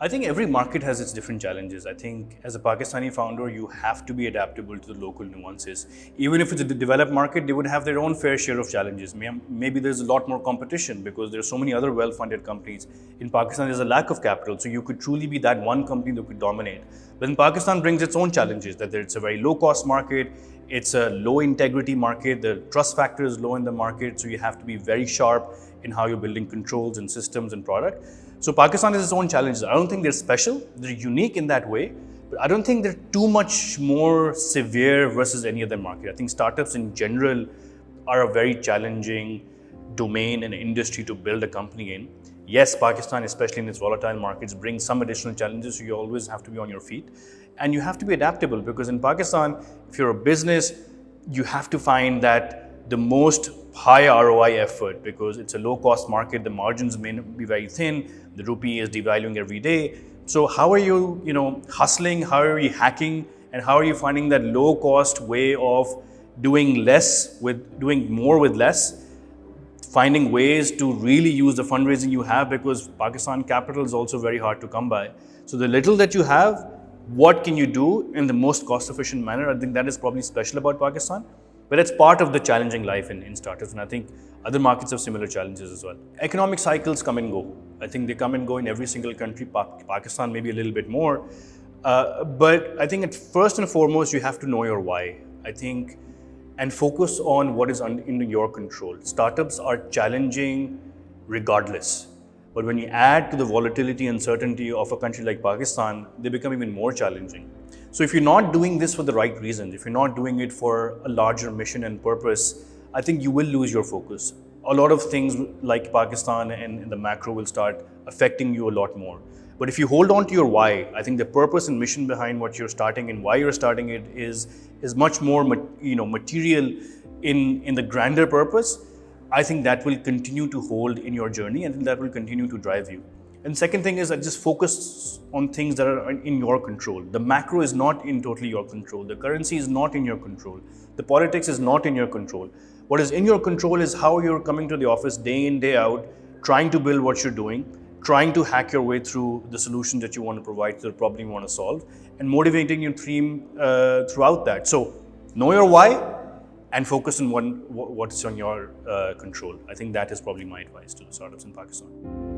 I think every market has its different challenges. I think as a Pakistani founder, you have to be adaptable to the local nuances. Even if it's a developed market, they would have their own fair share of challenges. Maybe there's a lot more competition because there are so many other well-funded companies. In Pakistan, there's a lack of capital, so you could truly be that one company that could dominate. But then Pakistan brings its own challenges, that it's a very low-cost market, it's a low-integrity market, the trust factor is low in the market, so you have to be very sharp in how you're building controls and systems and product. So Pakistan has its own challenges. I don't think they're special, they're unique in that way, but I don't think they're too much more severe versus any other market. I think startups in general are a very challenging domain and industry to build a company in. Yes, Pakistan, especially in its volatile markets, brings some additional challenges, so you always have to be on your feet. And you have to be adaptable because in Pakistan, if you're a business, you have to find that the most high ROI effort, because it's a low-cost market, the margins may be very thin, the rupee is devaluing every day. So how are you, hustling, how are you hacking, and how are you finding that low-cost way of doing more with less, finding ways to really use the fundraising you have, because Pakistan capital is also very hard to come by. So the little that you have, what can you do in the most cost-efficient manner? I think that is probably special about Pakistan. But it's part of the challenging life in startups, and I think other markets have similar challenges as well. Economic cycles come and go. I think they come and go in every single country, Pakistan maybe a little bit more. But I think first and foremost, you have to know your why. I think, and focus on what is in your control. Startups are challenging regardless. But when you add to the volatility and uncertainty of a country like Pakistan, they become even more challenging. So if you're not doing this for the right reasons, if you're not doing it for a larger mission and purpose, I think you will lose your focus. A lot of things like Pakistan and the macro will start affecting you a lot more. But if you hold on to your why, I think the purpose and mission behind what you're starting and why you're starting it is much more material in the grander purpose. I think that will continue to hold in your journey, and that will continue to drive you. And second thing is that just focus on things that are in your control. The macro is not in totally your control. The currency is not in your control. The politics is not in your control. What is in your control is how you're coming to the office day in, day out, trying to build what you're doing, trying to hack your way through the solution that you want to provide to the problem you want to solve, and motivating your team throughout that. So know your why and focus on what's on your control. I think that is probably my advice to the startups in Pakistan.